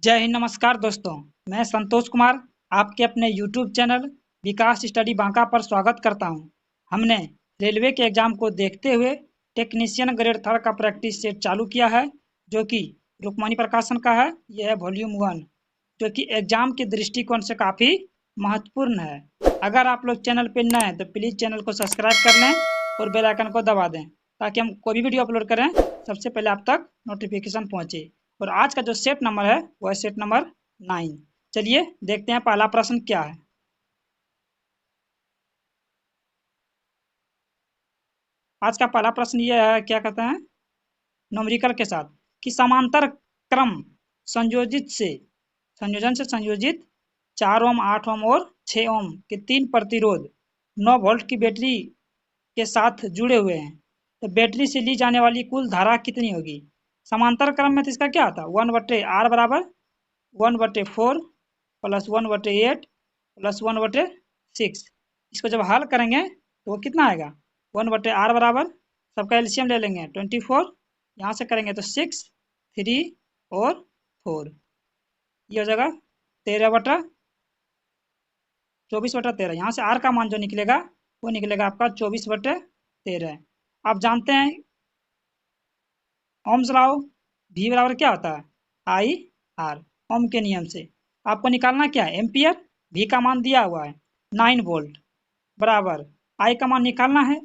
जय हिंद। नमस्कार दोस्तों, मैं संतोष कुमार आपके अपने YouTube चैनल विकास स्टडी बांका पर स्वागत करता हूं। हमने रेलवे के एग्जाम को देखते हुए टेक्नीशियन ग्रेड 3 का प्रैक्टिस सेट चालू किया है, जो कि रुक्मणी प्रकाशन का है। यह है वॉल्यूम 1, जो कि एग्जाम के दृष्टिकोण से काफ़ी महत्वपूर्ण है। अगर आप लोग चैनल पर नए हैं तो प्लीज़ चैनल को सब्सक्राइब कर लें और बेल आइकन को दबा दें, ताकि हम कोई भी वीडियो अपलोड करें सबसे पहले आप तक नोटिफिकेशन पहुंचे। और आज का जो सेट नंबर है वह सेट नंबर 9। चलिए देखते हैं पहला प्रश्न क्या है। आज का पहला प्रश्न ये है, क्या कहते हैं, न्यूमेरिकल के साथ कि समांतर क्रम संयोजन से संयोजित 4 ओम, 8 ओम और 6 ओम के 3 प्रतिरोध 9 वोल्ट की बैटरी के साथ जुड़े हुए हैं, तो बैटरी से ली जाने वाली कुल धारा कितनी होगी। समांतर क्रम में तो इसका क्या आता है, 1/R बराबर 1/4 प्लस 1/8 प्लस 1/6। इसको जब हल करेंगे तो वो कितना आएगा, 1/R बराबर, सबका एलसीएम ले लेंगे 24, यहाँ से करेंगे तो 6, 3 और 4, ये हो जाएगा 13/24/13। यहाँ से R का मान जो निकलेगा वो निकलेगा आपका 24/13। आप जानते हैं ओम्स लॉ, V बराबर क्या होता है, IR। ओम के नियम से आपको निकालना क्या है, एम्पियर। V का मान दिया हुआ है 9 वोल्ट बराबर I का मान निकालना है,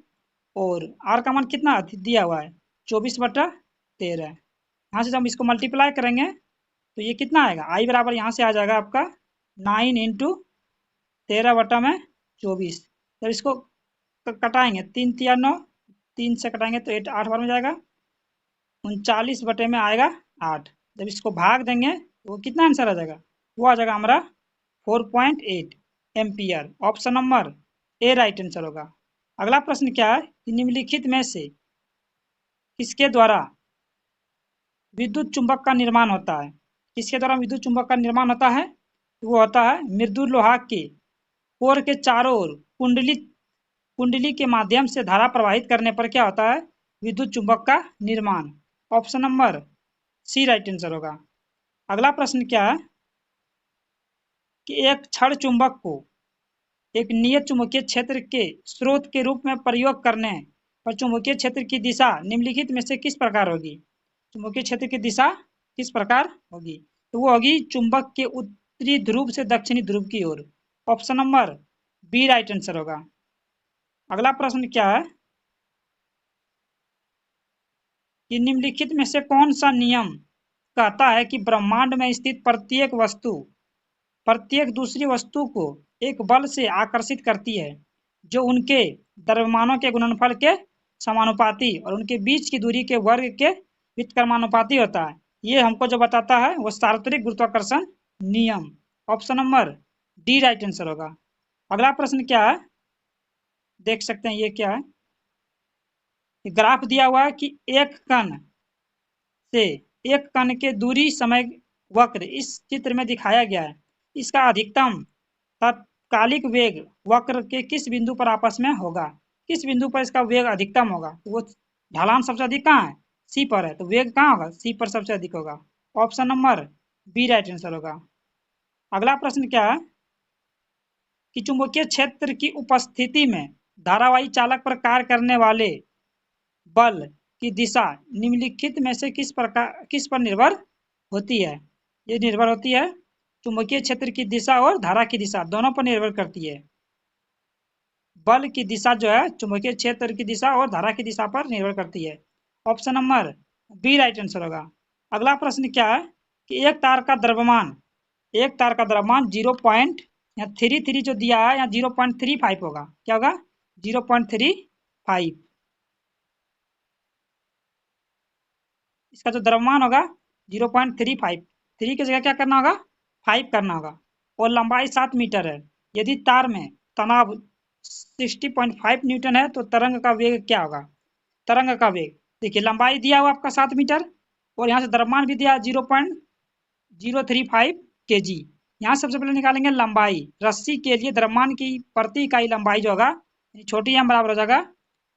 और R का मान कितना दिया हुआ है 24/13। यहाँ से जब हम इसको मल्टीप्लाई करेंगे तो ये कितना आएगा, I बराबर यहाँ से आ जाएगा आपका 9 इंटू 13/24। जब इसको कटाएंगे 3 तिया 9, 3 से कटाएंगे तो 8 बार में जाएगा, 39 में आएगा 8। जब इसको भाग देंगे तो वो कितना आंसर आ जाएगा, वो आ जाएगा हमारा 4.8 ampere. Option number A right answer होगा। अगला प्रश्न क्या है कि निम्नलिखित में से किसके द्वारा विद्युत चुंबक का निर्माण होता है। किसके द्वारा विद्युत चुंबक का निर्माण होता है, तो वो होता है मृदु लोहा के कोर के चारों ओर कुंडली के माध्यम से धारा प्रवाहित करने पर क्या होता है, विद्युत चुंबक का निर्माण। Option number C right answer होगा। अगला प्रश्न क्या है कि एक क्षण चुंबक को एक नियत चुंबकीय क्षेत्र के स्रोत के रूप में प्रयोग करने पर चुंबकीय क्षेत्र की दिशा निम्नलिखित में से किस प्रकार होगी। चुंबकीय क्षेत्र की दिशा किस प्रकार होगी, तो वो होगी चुंबक के उत्तरी ध्रुव से दक्षिणी ध्रुव की ओर। Option number B right answer होगा। अगला प्रश्न क्या है कि निम्नलिखित में से कौन सा नियम कहता है कि ब्रह्मांड में स्थित प्रत्येक दूसरी वस्तु को एक बल से आकर्षित करती है, जो उनके द्रव्यमानों के गुणनफल के समानुपाती और उनके बीच की दूरी के वर्ग के व्युत्क्रमानुपाती होता है। ये हमको जो बताता है वो सार्वत्रिक गुरुत्वाकर्षण नियम। Option number D right answer होगा। अगला प्रश्न क्या है, देख सकते हैं ये क्या है, ग्राफ दिया हुआ है कि एक कण के दूरी समय वक्र इस चित्र में दिखाया गया है। इसका अधिकतम तात्कालिक वेग वक्र के किस बिंदु पर आपस में होगा। किस बिंदु पर इसका वेग अधिकतम होगा, तो वो ढलान सबसे अधिक कहाँ है, सी पर है, तो वेग कहाँ होगा, सी पर सबसे अधिक होगा। Option number B right answer होगा। अगला प्रश्न क्या है कि चुंबकीय क्षेत्र की उपस्थिति में धारावाही चालक पर कार्य करने वाले बल की दिशा निम्नलिखित में से किस पर निर्भर होती है। ये निर्भर होती है चुंबकीय क्षेत्र की दिशा और धारा की दिशा दोनों पर निर्भर करती है। बल की दिशा जो है चुंबकीय क्षेत्र की दिशा और धारा की दिशा पर निर्भर करती है। Option number B right answer होगा। अगला प्रश्न क्या है कि एक तार का द्रव्यमान 0.33 जो दिया है, यहाँ 0.35 होगा, क्या होगा 0.35। इसका जो द्रव्यमान होगा 0.35, 3 की जगह क्या करना होगा 5 करना होगा, और लंबाई 7 मीटर है। यदि तार में तनाव 60.5 न्यूटन है तो तरंग का वेग क्या होगा। तरंग का वेग देखिए, लंबाई दिया हुआ आपका 7 मीटर और यहाँ से द्रव्यमान भी दिया 0.035 kg। यहाँ सबसे पहले निकालेंगे लंबाई। रस्सी के लिए द्रव्यमान की प्रति इकाई लंबाई जो होगा छोटी m बराबर हो जाएगा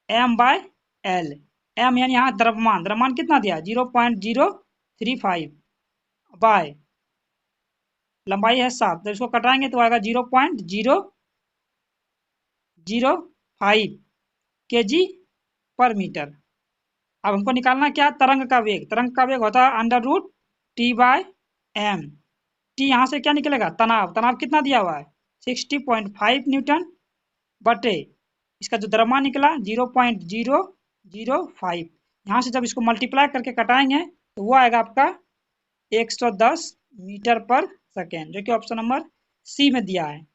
m/l। m यानी यहाँ द्रव्यमान कितना दिया 0.035 बाय लंबाई है 7, जब इसको कटाएंगे तो आएगा 0.0005 kg पर मीटर। अब हमको निकालना क्या, तरंग का वेग। तरंग का वेग होता है √T/m। टी यहाँ से क्या निकलेगा, तनाव। तनाव कितना दिया हुआ है, 60.5 न्यूटन बटे इसका जो द्रव्यमान निकला 0.005। यहाँ से जब इसको मल्टीप्लाई करके कटाएंगे तो वो आएगा आपका 110 मीटर पर सेकेंड, जो कि ऑप्शन नंबर सी में दिया है।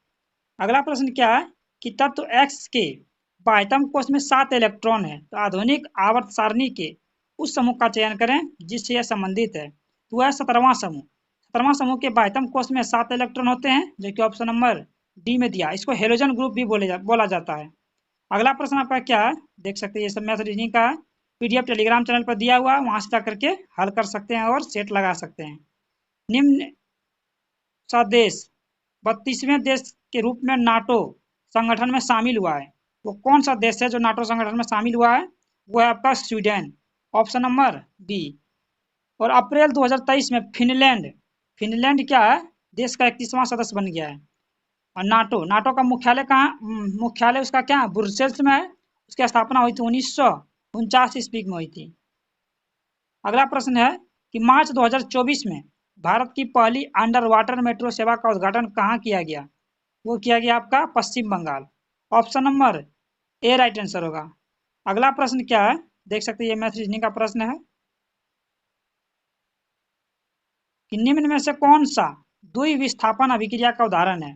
अगला प्रश्न क्या है कि तत्व एक्स के बाह्यतम कोश में 7 इलेक्ट्रॉन है, तो आधुनिक आवर्त सारणी के उस समूह का चयन करें जिससे यह संबंधित है। तो वह 17वां समूह। 17वां समूह के बाह्यतम कोश में 7 इलेक्ट्रॉन होते हैं, जो कि ऑप्शन नंबर डी में दिया। इसको हेलोजन ग्रुप भी बोला जाता है। अगला प्रश्न आपका क्या है, देख सकते हैं ये सब मैथ रीजनिंग का PDF टेलीग्राम चैनल पर दिया हुआ है, वहां से जा करके हल कर सकते हैं और सेट लगा सकते हैं। निम्न सा देश 32वें देश के रूप में नाटो संगठन में शामिल हुआ है। वो कौन सा देश है जो नाटो संगठन में शामिल हुआ है, वो है आपका स्वीडन, ऑप्शन नंबर बी। और अप्रैल 2023 में फिनलैंड, फिनलैंड क्या है, देश का 31वां सदस्य बन गया है। और नाटो, नाटो का मुख्यालय कहाँ, मुख्यालय उसका क्या ब्रुसेल्स में है। उसकी स्थापना हुई थी 1949 ईस्वी में हुई थी। अगला प्रश्न है कि मार्च 2024 में भारत की पहली अंडर वाटर मेट्रो सेवा का उद्घाटन कहाँ किया गया, वो किया गया आपका Paschim Bangal, option number A right answer होगा। अगला प्रश्न क्या है, देख सकते हैं ये मैथ रीजनिंग का प्रश्न है कि निम्न में से कौन सा द्विविस्थापन अभिक्रिया का उदाहरण है।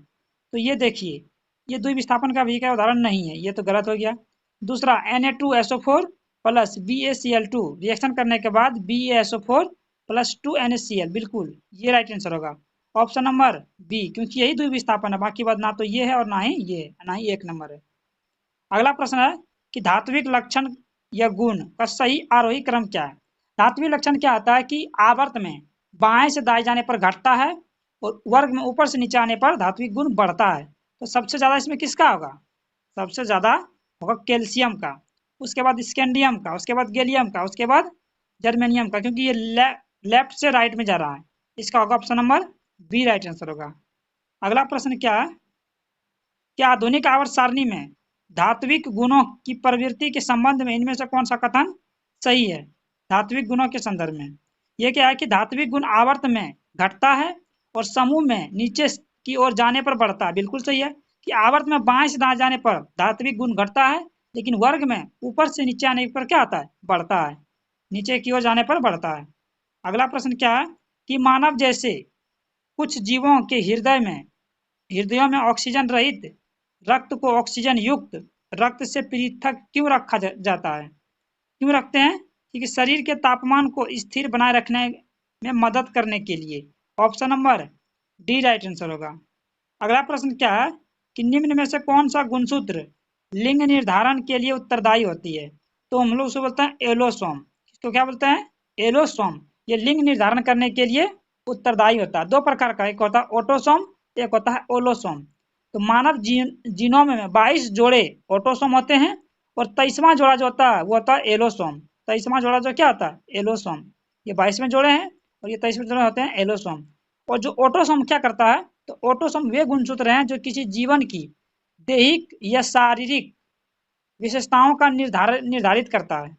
तो ये देखिए, ये द्विविस्थापन का अभिक्रिया उदाहरण नहीं है, ये तो गलत हो गया। दूसरा Na2SO4 प्लस BaCl2 रिएक्शन करने के बाद BaSO4 प्लस 2NaCl, बिल्कुल ये राइट आंसर होगा, ऑप्शन नंबर बी, क्योंकि यही द्विविस्थापन है, बाकी बात ना तो ये है और ना ही ये, ना ही एक नंबर है। अगला प्रश्न है कि धात्विक लक्षण या गुण का सही आरोही क्रम क्या है। धात्विक लक्षण क्या आता है कि आवर्त में बाएं से दाएं जाने पर घटता है और वर्ग में ऊपर से नीचे आने पर धात्विक गुण बढ़ता है। तो सबसे ज्यादा इसमें किसका होगा, सबसे ज्यादा होगा कैल्शियम का, उसके बाद स्कैंडियम का, उसके बाद गैलियम का, उसके बाद जर्मेनियम का, क्योंकि ये लेफ्ट से राइट में जा रहा है। इसका होगा option number B right answer होगा। अगला प्रश्न क्या है कि आधुनिक आवर्त सारणी में धात्विक गुणों की प्रवृत्ति के संबंध में इनमें से कौन सा कथन सही है। धात्विक गुणों के संदर्भ में यह क्या है कि धात्विक गुण आवर्त में घटता है और समूह में नीचे की ओर जाने पर बढ़ता है, बिल्कुल सही है कि आवर्त में बाएं से दाएं जाने पर धात्विक गुण घटता है, लेकिन वर्ग में ऊपर से नीचे आने पर क्या आता है, बढ़ता है, नीचे की ओर जाने पर बढ़ता है। अगला प्रश्न क्या है कि मानव जैसे कुछ जीवों के हृदयों में ऑक्सीजन रहित रक्त को ऑक्सीजन युक्त रक्त से पृथक क्यों रखा जाता है, क्यों रखते हैं, क्योंकि शरीर के तापमान को स्थिर बनाए रखने में मदद करने के लिए, option number D right answer होगा। अगला प्रश्न क्या है कि निम्न में से कौन सा गुणसूत्र लिंग निर्धारण के लिए उत्तरदायी होती है। तो हम लोग उसे बोलते हैं एलोसोम। इसको क्या बोलते हैं, एलोसोम। ये लिंग निर्धारण करने के लिए उत्तरदायी होता है। दो प्रकार का, एक होता है ऑटोसोम, एक होता है ओलोसोम। तो मानव जीनोम में 22 जोड़े ऑटोसोम होते हैं और 23वां जोड़ा जो होता है वो होता है एलोसोम। 23वां जोड़ा जो क्या होता है, एलोसोम। ये 22वें जोड़े हैं और ये 23वें जोड़े होते हैं एलोसोम। और जो ऑटोसोम क्या करता है, तो ऑटोसोम वे गुणसूत्र हैं जो किसी जीवन की दैहिक या शारीरिक विशेषताओं का निर्धारित करता है।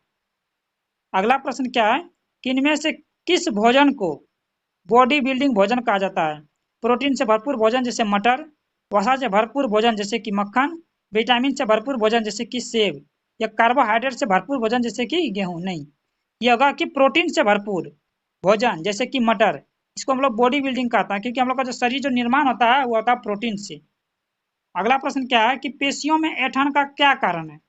अगला प्रश्न क्या है कि इनमें से किस भोजन को बॉडी बिल्डिंग भोजन कहा जाता है। प्रोटीन से भरपूर भोजन जैसे मटर, वसा से भरपूर भोजन जैसे कि मक्खन, विटामिन से भरपूर भोजन जैसे कि सेब, या कार्बोहाइड्रेट से भरपूर भोजन जैसे कि गेहूं। नहीं, ये होगा कि प्रोटीन से भरपूर भोजन जैसे कि मटर। इसको हम लोग बॉडी बिल्डिंग कहते हैं क्योंकि हम लोग का जो शरीर जो निर्माण होता है वो होता है प्रोटीन से। अगला प्रश्न क्या है कि पेशियों में ऐंठन का क्या कारण है।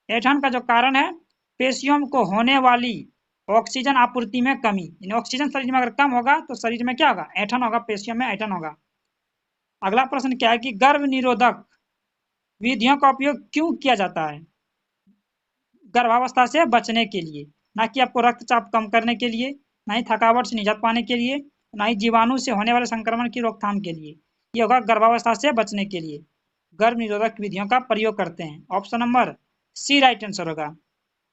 ऐंठन का जो कारण है, पेशियों को होने वाली ऑक्सीजन आपूर्ति में कमी, ऑक्सीजन शरीर में अगर कम होगा तो शरीर में क्या होगा, ऐंठन होगा, पेशियों में ऐंठन होगा। अगला प्रश्न क्या है कि गर्भ निरोधक विधियों का उपयोग क्यों किया जाता है। गर्भावस्था से बचने के लिए, ना कि आपको रक्तचाप कम करने के लिए, ना ही थकावट से निजात पाने के लिए, ना ही जीवाणु से होने वाले संक्रमण की रोकथाम के लिए। ये होगा गर्भावस्था से बचने के लिए गर्भ निरोधक विधियों का प्रयोग करते हैं, option number C right answer होगा।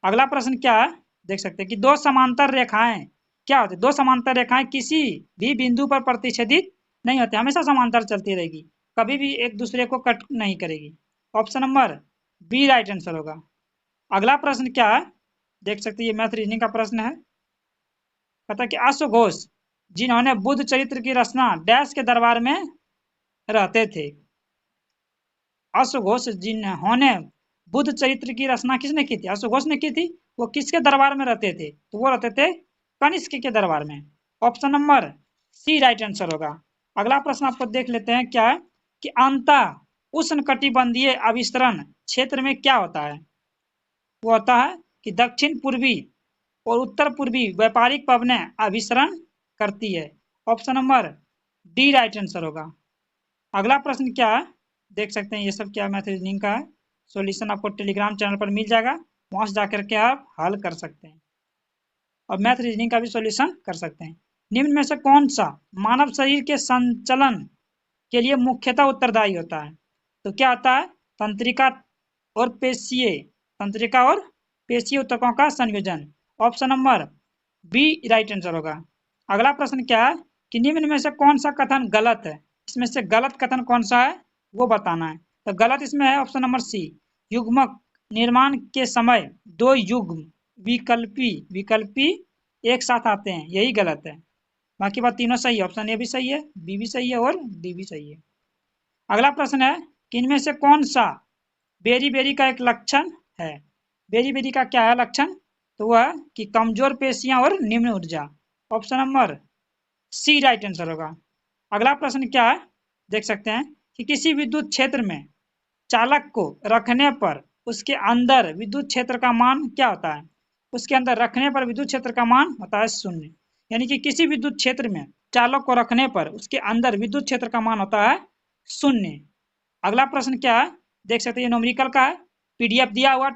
अगला प्रश्न क्या है, देख सकते हैं कि दो समांतर रेखाएं क्या होती है। दो समांतर रेखाएं किसी भी बिंदु पर प्रतिच्छेदित नहीं होते, हमेशा समांतर चलती रहेगी, कभी भी एक दूसरे को कट नहीं करेगी। Option number B right answer होगा। अगला प्रश्न क्या है, देख सकते हैं, ये मैथ रीजनिंग का प्रश्न है। कहता है कि अश्वघोष जिन्होंने बुद्ध चरित्र की रचना डैश के दरबार में रहते थे। अश्वघोष जिन्होंने बुद्ध चरित्र की रचना किसने की थी, अश्वघोष ने की थी। वो किसके दरबार में रहते थे, तो वो रहते थे कनिष्क के दरबार में। Option number C right answer होगा। अगला प्रश्न आपको देख लेते हैं, क्या है कि अंतः उष्णकटिबंधीय अभिसरण क्षेत्र में क्या होता है। वो होता है कि दक्षिण पूर्वी और उत्तर पूर्वी व्यापारिक पवनें अभिसरण करती है। Option number D right answer होगा। अगला प्रश्न क्या है, देख सकते हैं, ये सब क्या मैथ रीजनिंग का है। सॉल्यूशन आपको टेलीग्राम चैनल पर मिल जाएगा, वहां से जाकर के आप हल कर सकते हैं और मैथ रीजनिंग का भी सॉल्यूशन कर सकते हैं। निम्न में से कौन सा मानव शरीर के संचलन के लिए मुख्यतः उत्तरदायी होता है। तो क्या होता है, तंत्रिका और पेशीय, तंत्रिका और पेशीय ऊतकों का संयोजन। Option number B right answer होगा। अगला प्रश्न क्या है कि निम्न में से कौन सा कथन गलत है, इसमें से गलत कथन कौन सा है वो बताना है। तो गलत इसमें है ऑप्शन नंबर सी, युग्मक निर्माण के समय दो युग्म विकल्पी विकल्पी एक साथ आते हैं, यही गलत है। बाकी बात तीनों सही है, ऑप्शन ए भी सही है, बी भी सही है और डी भी सही है। अगला प्रश्न है कि इनमें से कौन सा बेरी बेरी का एक लक्षण है। बेरी बेरी का क्या है लक्षण, तो वह है कि कमजोर पेशियां और निम्न ऊर्जा। Option number C right answer होगा। अगला प्रश्न क्या है, देख सकते हैं कि किसी विद्युत क्षेत्र में चालक को रखने पर उसके अंदर विद्युत क्षेत्र का मान क्या होता है। उसके अंदर रखने पर विद्युत क्षेत्र का मान होता है 0। यानी कि किसी विद्युत क्षेत्र में चालक को रखने पर उसके अंदर विद्युत क्षेत्र का मान होता है 0। अगला प्रश्न क्या है, देख सकते हैं, न्यूमेरिकल का है, पीडीएफ दिया हुआ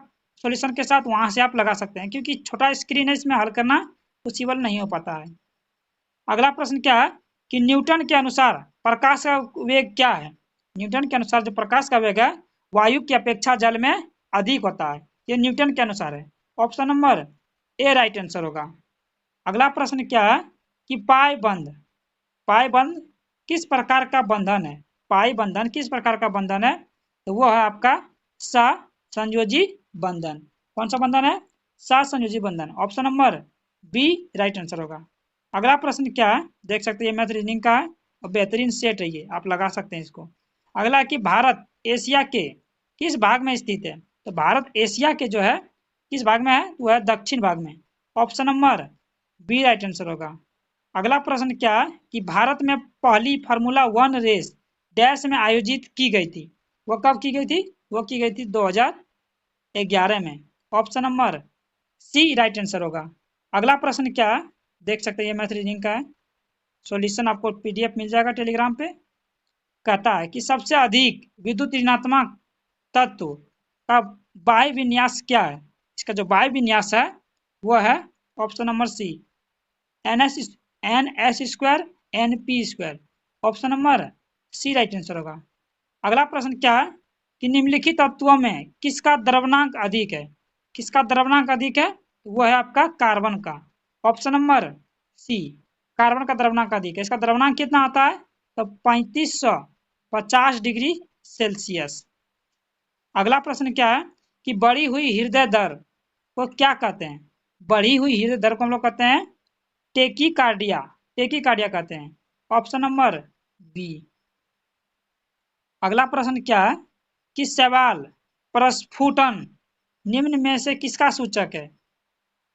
सॉल्यूशन के साथ, वहां से आप लगा सकते हैं, क्योंकि छोटा स्क्रीन है, इसमें हल करना पॉसिबल नहीं हो पाता है। अगला प्रश्न क्या है कि न्यूटन के अनुसार प्रकाश का वेग क्या है। न्यूटन के अनुसार जो प्रकाश का वेग है वायु की अपेक्षा जल में अधिक होता है, ये न्यूटन के अनुसार है। Option number A right answer होगा। अगला प्रश्न क्या है कि पाई बंध, पाई बंध किस प्रकार का बंधन है। पाई बंधन किस प्रकार का बंधन है, तो वो है आपका सहसंयोजी बंधन। कौन सा बंधन है, सहसंयोजी बंधन। Option number B right answer होगा। अगला प्रश्न क्या है, देख सकते हैं, मैथ रीजनिंग का है और बेहतरीन सेट है, ये आप लगा सकते हैं इसको। अगला है कि भारत एशिया के किस भाग में स्थित है। तो भारत एशिया के जो है किस भाग में है, वो है दक्षिण भाग में। Option number B right answer होगा। अगला प्रश्न क्या है कि भारत में पहली फार्मूला 1 रेस डैश में आयोजित की गई थी। वो कब की गई थी, वो की गई थी 2011 में। Option number C right answer होगा। अगला प्रश्न क्या है, देख सकते हैं, ये मैथ रीजनिंग का है, सॉल्यूशन आपको पीडीएफ मिल जाएगा टेलीग्राम पे। कहता है कि सबसे अधिक विद्युत ऋणात्मक तत्व का बाह्य विन्यास क्या है। इसका जो बाह्य विन्यास है वो है option number C, N S square NP²। Option number C right answer होगा। अगला प्रश्न क्या है कि निम्नलिखित तत्वों में किसका द्रव्यमान अधिक है। किसका द्रव्यमान अधिक है, वो है आपका कार्बन का। ऑप्शन नंबर सी, कार्बन का द्रव्यमान अधिक है। इसका द्रव्यमान कितना आता है, तो 3550 डिग्री सेल्सियस। अगला प्रश्न क्या है कि बढ़ी हुई हृदय दर को क्या कहते हैं। बढ़ी हुई हृदय दर को हम लोग कहते हैं टेकीकार्डिया, टेकीकार्डिया कहते हैं। Option number B. अगला प्रश्न क्या है कि शैवाल प्रस्फुटन निम्न में से किसका सूचक है।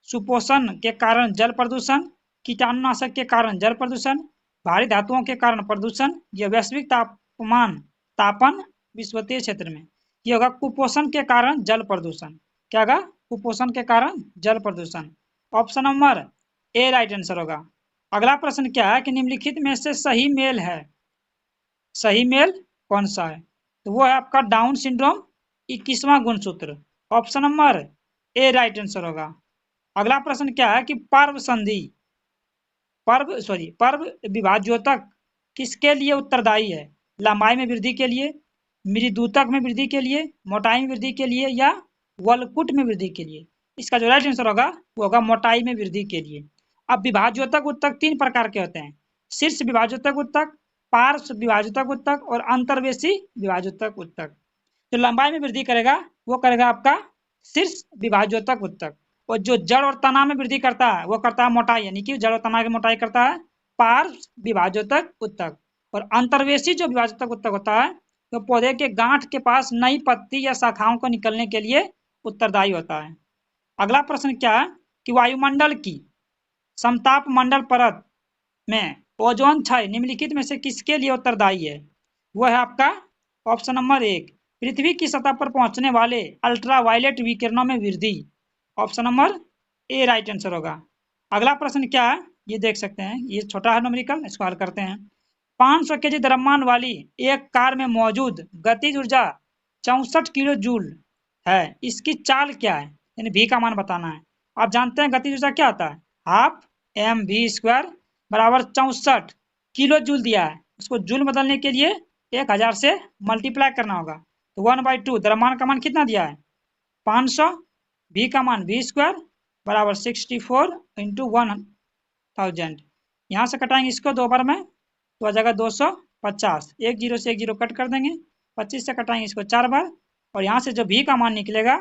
सुपोषण के कारण जल प्रदूषण, कीटाणुनाशक के कारण जल प्रदूषण, भारी धातुओं के कारण प्रदूषण, या वैश्विक तापन विश्वतीय क्षेत्र में। ये होगा कुपोषण के कारण जल प्रदूषण। क्या होगा, कुपोषण के कारण जल प्रदूषण। Option number A right answer होगा। अगला प्रश्न क्या है कि निम्नलिखित में से सही मेल है, सही मेल कौन सा है, तो वो है आपका डाउन सिंड्रोम 21वां गुणसूत्र। Option number A right answer होगा। अगला प्रश्न क्या है कि पर्व विभाज्योतक किसके लिए उत्तरदायी है। लंबाई में वृद्धि के लिए, मृदुतक में वृद्धि के लिए, मोटाई में वृद्धि के लिए, या वलकुट में वृद्धि के लिए। इसका जो राइट आंसर होगा वो होगा मोटाई में वृद्धि के लिए। अब विभाज्योतक उत्तक 3 प्रकार के होते हैं, शीर्ष विभाज्योतक उत्तक, पार्श्व विभाजक ऊतक और अंतर्वेशी विभाजक ऊतक। जो लंबाई में वृद्धि करेगा वो करेगा आपका शीर्ष विभाजक ऊतक, और जो जड़ और तना में वृद्धि करता है वो करता है मोटाई, यानी कि जड़ और तना की मोटाई करता है पार्श्व विभाजक ऊतक। और अंतर्वेशी जो विभाजक ऊतक होता है तो पौधे के गांठ के पास नई पत्ती या शाखाओं को निकलने के लिए उत्तरदायी होता है। अगला प्रश्न क्या है कि वायुमंडल की समताप मंडल परत में ओजोन क्षय निम्नलिखित में से किसके लिए उत्तरदायी है? वो है आपका ऑप्शन नंबर 1, पृथ्वी की सतह पर पहुंचने वाले अल्ट्रावायलेट विकिरणों में वृद्धि। Option number A right answer होगा। अगला प्रश्न क्या है ये देख सकते हैं, ये छोटा है न्यूमेरिकल, इसको हल करते हैं। 500 केजी द्रव्यमान वाली एक कार में मौजूद गतिज ऊर्जा 64 किलो जूल है, इसकी चाल क्या है? यानी भी का मान बताना है। आप जानते हैं गतिज ऊर्जा क्या होता है, हाफ एम वी स्क्वायर बराबर 64 किलो जूल दिया है, उसको जूल बदलने के लिए 1000 से मल्टीप्लाई करना होगा। तो 1/2 द्रव्यमान का मान कितना दिया है 500, भी का मान वी स्क्वायर बराबर 64 इंटू 1000। यहाँ से कटाएंगे इसको 2 बार में तो आ जाएगा 250, एक जीरो से एक जीरो कट कर देंगे, 25 से कटाएंगे इसको 4 बार, और यहाँ से जो भी का मान निकलेगा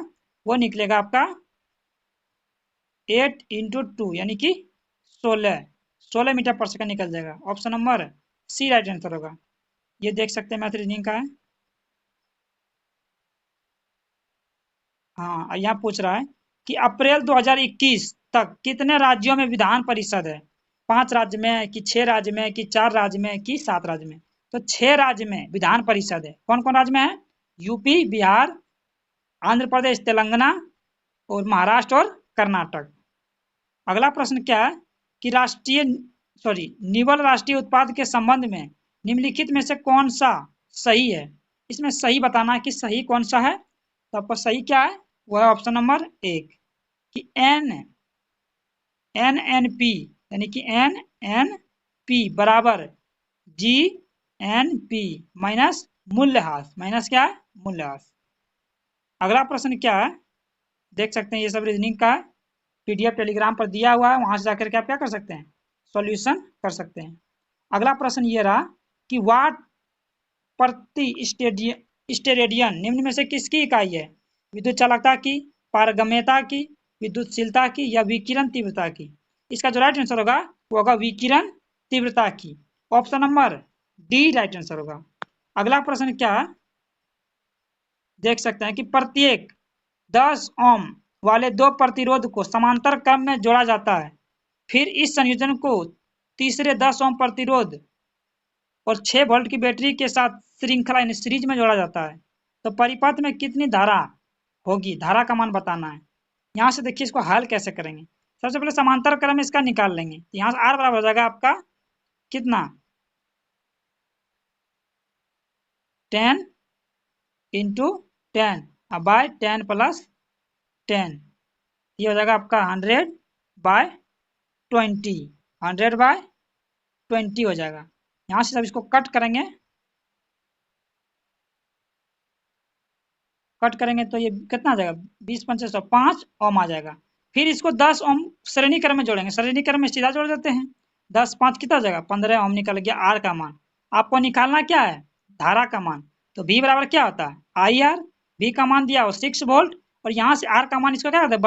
वो निकलेगा आपका 8 इंटू 2 यानी कि 16 मीटर पर सेकंड निकल जाएगा। Option number C right answer होगा। ये देख सकते हैं मैथ रीजनिंग का है। हाँ यहाँ पूछ रहा है कि अप्रैल 2021 तक कितने राज्यों में विधान परिषद है? 5 राज्य में कि 6 राज्य में कि 4 राज्य में कि 7 राज्य में? तो 6 राज्य में विधान परिषद है। कौन कौन राज्य में है? यूपी, बिहार, आंध्र प्रदेश, तेलंगाना और महाराष्ट्र और कर्नाटक। अगला प्रश्न क्या है कि निवल राष्ट्रीय उत्पाद के संबंध में निम्नलिखित में से कौन सा सही है? इसमें सही बताना है कि सही कौन सा है। तो आपका सही क्या है वो है ऑप्शन नंबर 1 कि एन पी यानी कि एन पी बराबर GNP माइनस मूल्यह्रास, माइनस क्या है मूल्यह्रास। अगला प्रश्न क्या है देख सकते हैं, ये सब रीजनिंग का है, PDF टेलीग्राम पर दिया हुआ है, वहां से जाकर के आप क्या कर सकते हैं सॉल्यूशन कर सकते हैं। अगला प्रश्न ये रहा कि वाट प्रति स्टेरेडियन निम्न में से किसकी इकाई है? विद्युत चालकता की, पारगम्यता की, विद्युतशीलता की या विकिरण तीव्रता की? इसका जो राइट आंसर होगा वो होगा विकिरण तीव्रता की। Option number D right answer होगा। अगला प्रश्न क्या देख सकते हैं कि प्रत्येक 10 ओम वाले दो प्रतिरोध को समांतर क्रम में जोड़ा जाता है, फिर इस संयोजन को तीसरे 10 ओम प्रतिरोध और 6 वोल्ट की बैटरी के साथ श्रृंखला यानी सीरीज में जोड़ा जाता है, तो परिपथ में कितनी धारा होगी? धारा का मान बताना है। यहाँ से देखिए इसको हल कैसे करेंगे। सबसे पहले समांतर क्रम में इसका निकाल लेंगे, यहाँ से R बराबर हो जाएगा आपका कितना 10 इंटू 10 बाय 10 प्लस 10, ये हो जाएगा आपका 100/20, 100/20 हो जाएगा। यहाँ से सब इसको कट करेंगे, कट करेंगे तो ये कितना आ जाएगा 20 पंचे 100, 5 ओम आ जाएगा। फिर इसको 10 ओम श्रेणी क्रम में जोड़ेंगे, श्रेणी क्रम में सीधा जोड़ देते हैं, 10 5 कितना हो जाएगा 15 ओम निकल गया R का मान। आपको निकालना क्या है धारा का मान, तो V बराबर क्या होता है IR, V का मान दिया हो 6 वोल्ट, और यहाँ से R का मान इसको क्या होता है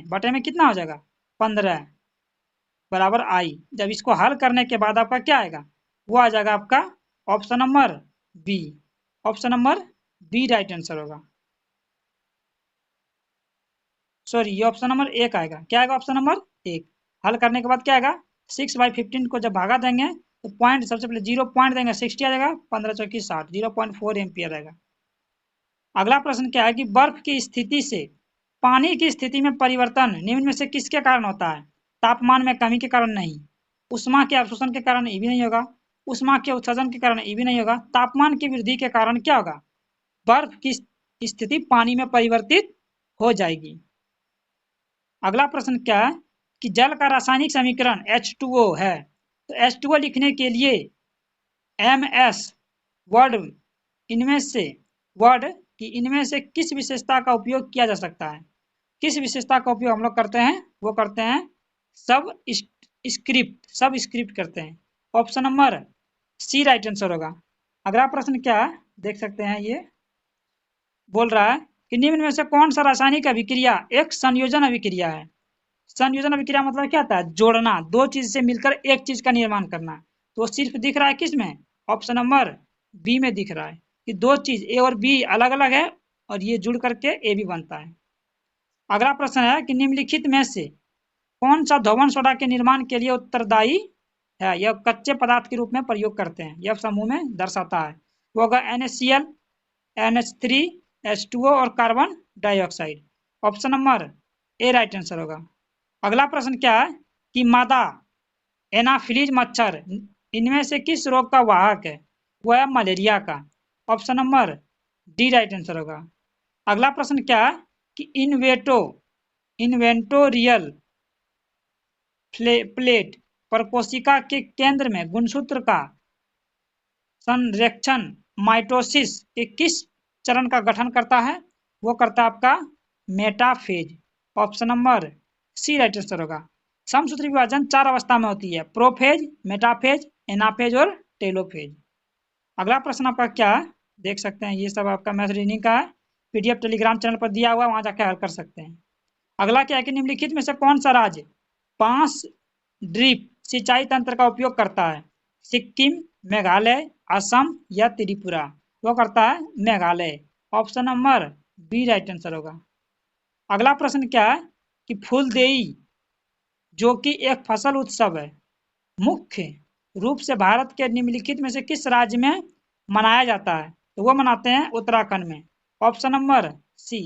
बटे में कितना हो जाएगा 15 बराबर I। जब इसको हल करने के बाद आपका क्या आएगा वो आ जाएगा आपका option number B, option number B right answer होगा। सॉरी ये ऑप्शन नंबर 1 आएगा, क्या आएगा ऑप्शन नंबर 1। हल करने के बाद क्या आएगा 6/15 को जब भागा देंगे तो पॉइंट सबसे पहले 0 पॉइंट देंगे 60 आ जाएगा, 15 चौकी 60, 0.4 एम्पियर आएगा। अगला प्रश्न क्या है कि बर्फ की स्थिति से पानी की स्थिति में परिवर्तन निम्न में से किसके कारण होता है? तापमान में कमी के कारण नहीं, उष्मा के अवशोषण के कारण ये भी नहीं होगा, उष्मा के उत्सर्जन के कारण ये भी नहीं होगा, तापमान की वृद्धि के कारण क्या होगा बर्फ की स्थिति पानी में परिवर्तित हो जाएगी। अगला प्रश्न क्या है कि जल का रासायनिक समीकरण H2O है, तो H2O लिखने के लिए MS वर्ड इनमें से वर्ड कि इनमें से किस विशेषता का उपयोग किया जा सकता है? किस विशेषता का उपयोग हम लोग करते हैं वो करते हैं सब स्क्रिप्ट करते हैं। Option number C right answer होगा। अगला प्रश्न क्या है देख सकते हैं, ये बोल रहा है कि निम्न में से कौन सा रासायनिक अभिक्रिया एक संयोजन अभिक्रिया है। संयोजन अभिक्रिया मतलब क्या होता है, जोड़ना, दो चीज से मिलकर एक चीज का निर्माण करना। तो सिर्फ दिख रहा है किस में, ऑप्शन नंबर बी में दिख रहा है कि दो चीज ए और बी अलग अलग है और ये जुड़ करके ए भी बनता है। अगला प्रश्न है कि निम्नलिखित में से कौन सा धोवन सोडा के निर्माण के लिए उत्तरदायी है, यह कच्चे पदार्थ के रूप में प्रयोग करते हैं, यह समूह में दर्शाता है। वो होगा NaCl, NH3, H2O और carbon dioxide. Option number A right answer होगा। अगला प्रश्न क्या है कि मादा एनाफिलीज मच्छर इनमें से किस रोग का वाहक है, वह है मलेरिया का। Option number D right answer होगा। अगला प्रश्न क्या है कि इन्वेंटोरियल प्लेट पर कोशिका के केंद्र में गुणसूत्र का संरेखण माइटोसिस के किस चरण का गठन करता है, वो करता है आपका metaphase. Option number C right answer होगा। समसूत्री विभाजन 4 अवस्था में होती है, प्रोफेज, मेटाफेज, एनाफेज और टेलोफेज। अगला प्रश्न आपका क्या है देख सकते हैं, ये सब आपका मैथ रीजनिंग का है, PDF टेलीग्राम चैनल पर दिया हुआ है, वहां जाकर हल कर सकते हैं। अगला क्या है कि निम्नलिखित में से कौन सा राज्य 5 ड्रिप सिंचाई तंत्र का उपयोग करता है, सिक्किम, मेघालय, असम या त्रिपुरा। वो करता है Meghalaya. Option number B right answer होगा। अगला प्रश्न क्या है कि फूलदेई जो कि एक फसल उत्सव है, मुख्य रूप से भारत के निम्नलिखित में से किस राज्य में मनाया जाता है, तो वो मनाते हैं उत्तराखंड में। Option number C.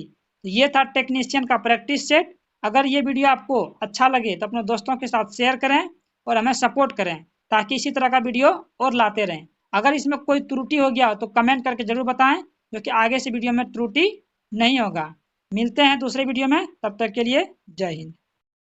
ये था टेक्नीशियन का प्रैक्टिस सेट। अगर ये वीडियो आपको अच्छा लगे तो अपने दोस्तों के साथ शेयर करें और हमें सपोर्ट करें ताकि इसी तरह का वीडियो और लाते रहें। अगर इसमें कोई त्रुटि हो गया हो तो कमेंट करके जरूर बताएं, क्योंकि आगे से वीडियो में त्रुटि नहीं होगा। मिलते हैं दूसरे वीडियो में, तब तक के लिए जय हिंद।